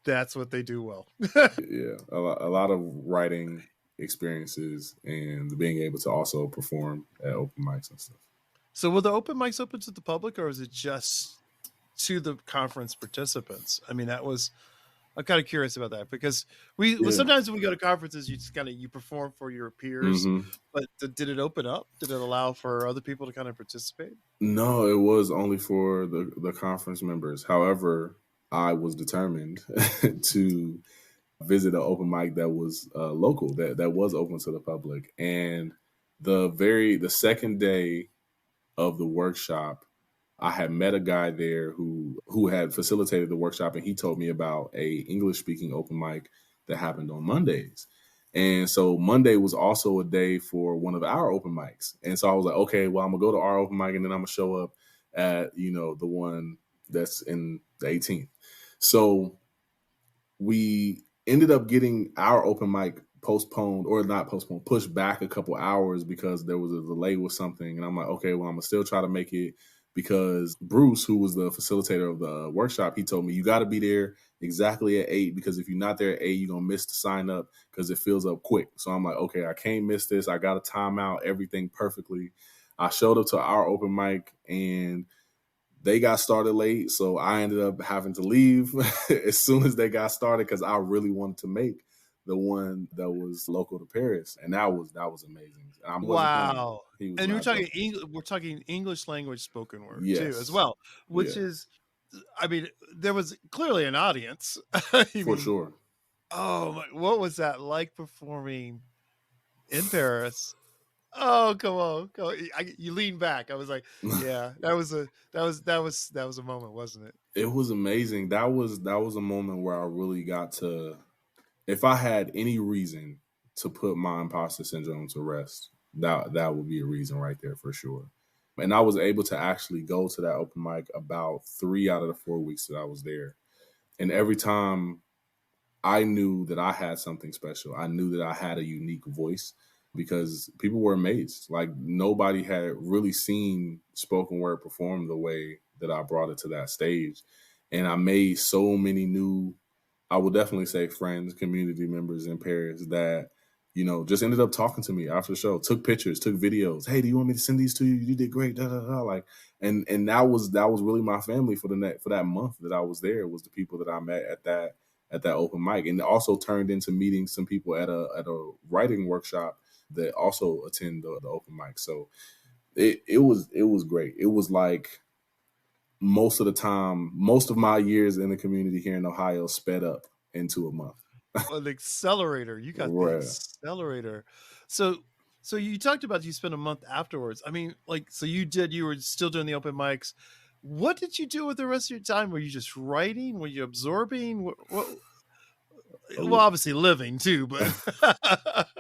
that's what they do well. Yeah, a lot of writing experiences and being able to also perform at open mics and stuff. So were the open mics open to the public, or was it just to the conference participants? I mean, I'm kind of curious about that, because sometimes when we go to conferences, you just you perform for your peers, but did it open up? Did it allow for other people to kind of participate? No, it was only for the conference members. However, I was determined to visit an open mic that was local, that was open to the public. And the second day of the workshop, I had met a guy there who had facilitated the workshop, and he told me about a English speaking open mic that happened on Mondays. And so Monday was also a day for one of our open mics. And so I was like, okay, well, I'm gonna go to our open mic and then I'm gonna show up at, the one that's in the 18th. So we ended up getting our open mic pushed back a couple hours because there was a delay with something. And I'm like, okay, well, I'm gonna still try to make it, because Bruce, who was the facilitator of the workshop, he told me, you got to be there exactly at 8, because if you're not there at 8, you're gonna miss the sign up because it fills up quick. So I'm like, okay, I can't miss this. I got to time out everything perfectly. I showed up to our open mic and they got started late, so I ended up having to leave as soon as they got started, because I really wanted to make the one that was local to Paris, and that was amazing. Wow! And we're talking English language spoken word too, as well, which is, I mean, there was clearly an audience for sure. Oh my! What was that like performing in Paris? Oh, come on. You lean back. I was like, yeah, that was a moment, wasn't it? It was amazing. That was a moment where I really got to, if I had any reason to put my imposter syndrome to rest, that would be a reason right there for sure. And I was able to actually go to that open mic about 3 out of the 4 weeks that I was there. And every time I knew that I had something special. I knew that I had a unique voice, because people were amazed. Like, nobody had really seen spoken word perform the way that I brought it to that stage. And I made so many new, I would definitely say friends, community members in Paris that, just ended up talking to me after the show, took pictures, took videos. Hey, do you want me to send these to you? You did great. Da, da, da. Like, and that was really my family for that month that I was there, was the people that I met at that open mic. And it also turned into meeting some people at a writing workshop that also attend the open mic. So it was great. It was like most of the time, most of my years in the community here in Ohio sped up into a month. An accelerator. You got the Right. accelerator. So so you talked about you spent a month afterwards. I mean, like, so you were still doing the open mics. What did you do with the rest of your time? Were you just writing? Were you absorbing? Well, obviously living too, but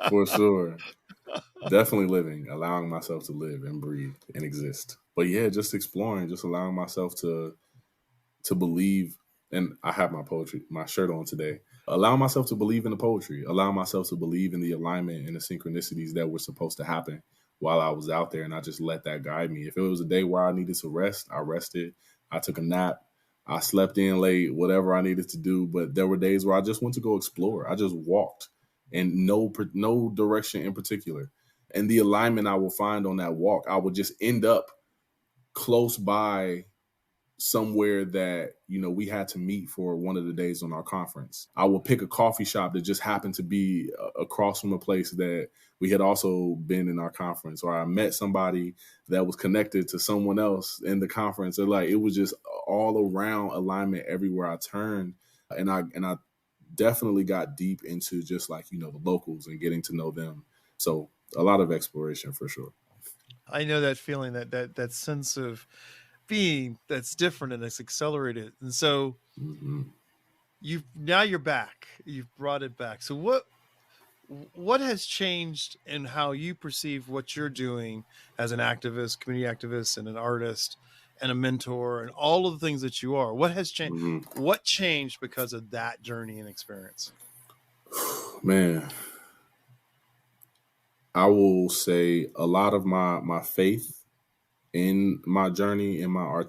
For sure. Definitely living, allowing myself to live and breathe and exist. But yeah, just exploring, just allowing myself to believe. And I have my shirt on today. Allowing myself to believe in the poetry, allowing myself to believe in the alignment and the synchronicities that were supposed to happen while I was out there. And I just let that guide me. If it was a day where I needed to rest, I rested. I took a nap. I slept in late, whatever I needed to do. But there were days where I just went to go explore. I just walked in no direction in particular. And the alignment I will find on that walk, I would just end up close by somewhere that, we had to meet for one of the days on our conference. I would pick a coffee shop that just happened to be across from a place that we had also been in our conference, or I met somebody that was connected to someone else in the conference. Or like, it was just all around alignment everywhere I turned. And I definitely got deep into just like, the locals and getting to know them. So a lot of exploration for sure. I know that feeling, that sense of being that's different and it's accelerated. And so now you're back. You've brought it back. So what has changed in how you perceive what you're doing as an activist, community activist, and an artist and a mentor and all of the things that you are? What has changed? What changed because of that journey and experience? Man, I will say a lot of my faith in my journey, in my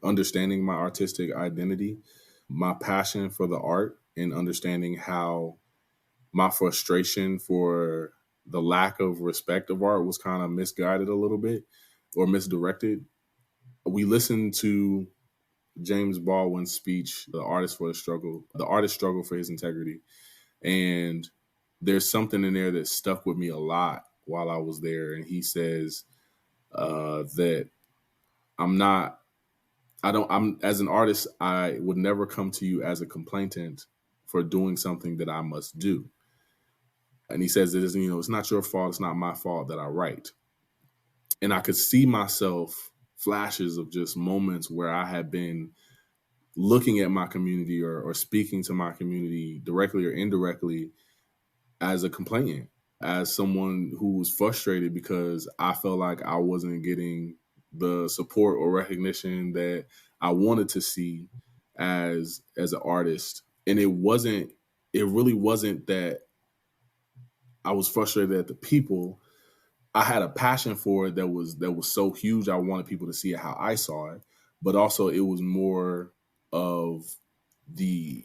understanding my artistic identity, my passion for the art, and understanding how my frustration for the lack of respect of art was kind of misguided a little bit or misdirected. We listened to James Baldwin's speech, The Artist Struggle for His Integrity. And there's something in there that stuck with me a lot while I was there. And he says that as an artist, I would never come to you as a complainant for doing something that I must do. And he says it's not your fault. It's not my fault that I write. And I could see myself flashes of just moments where I had been looking at my community or speaking to my community directly or indirectly as a complainant, as someone who was frustrated because I felt like I wasn't getting the support or recognition that I wanted to see as an artist. And it really wasn't that I was frustrated at the people. I had a passion for it that was so huge. I wanted people to see it how I saw it, but also it was more of the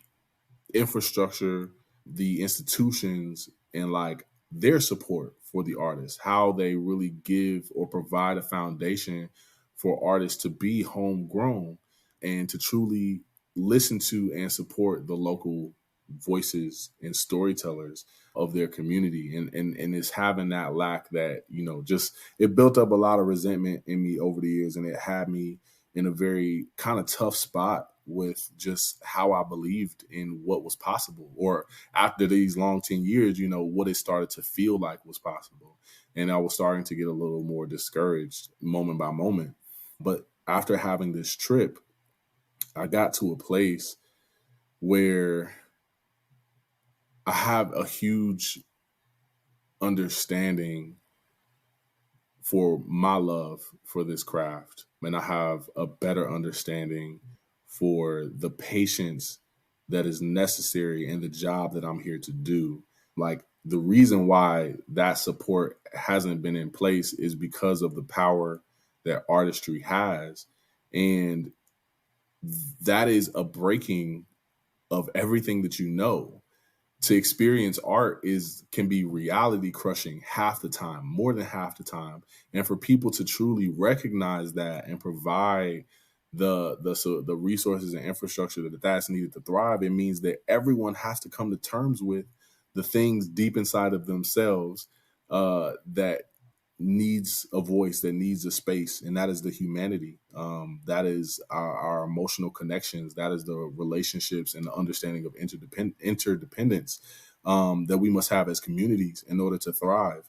infrastructure, the institutions, and like their support for the artists, how they really give or provide a foundation for artists to be homegrown and to truly listen to and support the local voices and storytellers of their community. And it's having that lack that, just it built up a lot of resentment in me over the years, and it had me in a very kind of tough spot with just how I believed in what was possible, or after these long 10 years, what it started to feel like was possible. And I was starting to get a little more discouraged moment by moment. But after having this trip, I got to a place where I have a huge understanding for my love for this craft. And I have a better understanding for the patience that is necessary in the job that I'm here to do. Like, the reason why that support hasn't been in place is because of the power that artistry has. And that is a breaking of everything that you know. To experience art can be reality crushing half the time, more than half the time. And for people to truly recognize that and provide the resources and infrastructure that's needed to thrive, it means that everyone has to come to terms with the things deep inside of themselves that needs a voice, that needs a space, and that is the humanity. That is our emotional connections. That is the relationships and the understanding of interdependence that we must have as communities in order to thrive.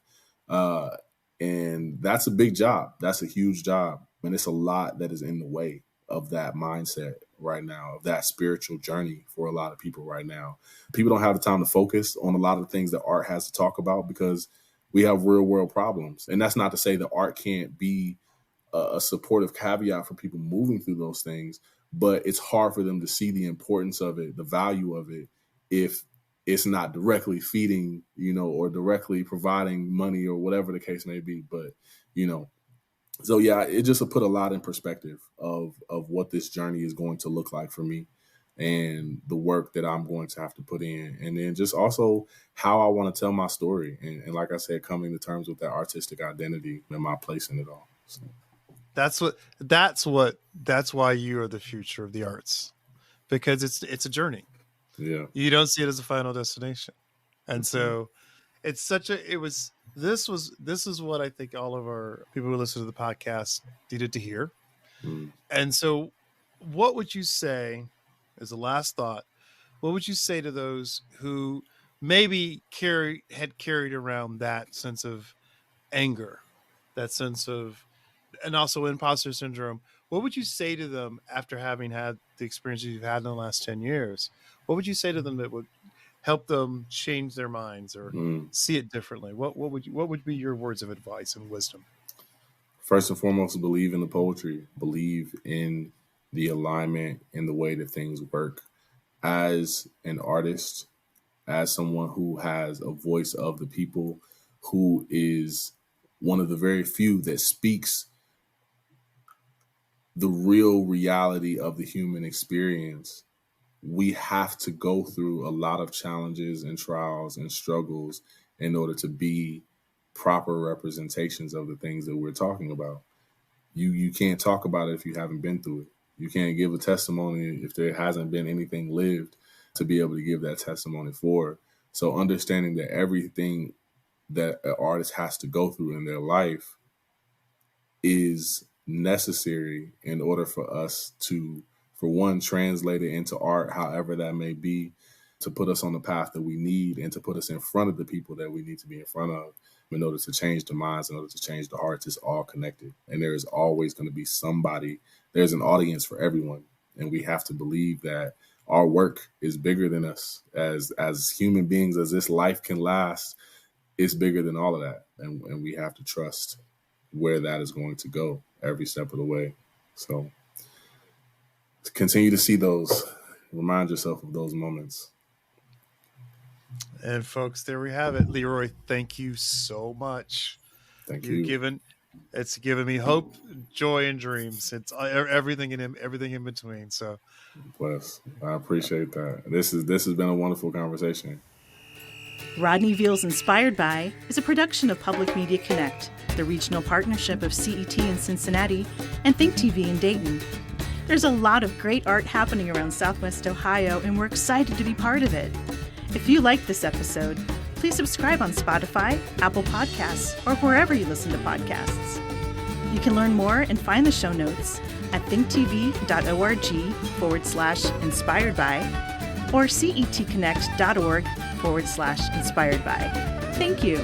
And that's a big job. That's a huge job. And it's a lot that is in the way of that mindset right now, of that spiritual journey for a lot of people right now. People don't have the time to focus on a lot of the things that art has to talk about because we have real world problems. And that's not to say that art can't be a supportive caveat for people moving through those things, but it's hard for them to see the importance of it, the value of it, if it's not directly feeding, or directly providing money or whatever the case may be. But, so yeah, it just put a lot in perspective of what this journey is going to look like for me and the work that I'm going to have to put in. And then just also how I want to tell my story. And like I said, coming to terms with that artistic identity and my place in it all. So. That's why you are the future of the arts, because it's a journey. Yeah. You don't see it as a final destination. And so this is what I think all of our people who listen to the podcast needed to hear. And so what would you say, as a last thought, what would you say to those who maybe had carried around that sense of anger, that sense of, and also imposter syndrome? What would you say to them after having had the experiences you've had in the last 10 years? What would you say to them that would help them change their minds or see it differently? What would be your words of advice and wisdom? First and foremost, believe in the poetry, believe in the alignment and the way that things work. As an artist, as someone who has a voice of the people, who is one of the very few that speaks the real reality of the human experience, we have to go through a lot of challenges and trials and struggles in order to be proper representations of the things that we're talking about. You can't talk about it if you haven't been through it. You can't give a testimony if there hasn't been anything lived to be able to give that testimony for. So understanding that everything that an artist has to go through in their life is necessary in order for us to, for one, translate it into art, however that may be, to put us on the path that we need and to put us in front of the people that we need to be in front of in order to change the minds, in order to change the hearts. It's all connected. And there is always going to be somebody. There's an audience for everyone. And we have to believe that our work is bigger than us. As human beings, as this life can last, it's bigger than all of that. And we have to trust where that is going to go every step of the way. So to continue to see those, remind yourself of those moments. And folks, there we have it. Leroy, thank you so much. Thank you. It's given me hope, joy, and dreams. It's everything in between. So, bless. I appreciate that. This has been a wonderful conversation. Rodney Veal's Inspired By is a production of Public Media Connect, the regional partnership of CET in Cincinnati and Think TV in Dayton. There's a lot of great art happening around Southwest Ohio, and we're excited to be part of it. If you like this episode, please subscribe on Spotify, Apple Podcasts, or wherever you listen to podcasts. You can learn more and find the show notes at thinktv.org/inspired by or cetconnect.org/inspired by. Thank you.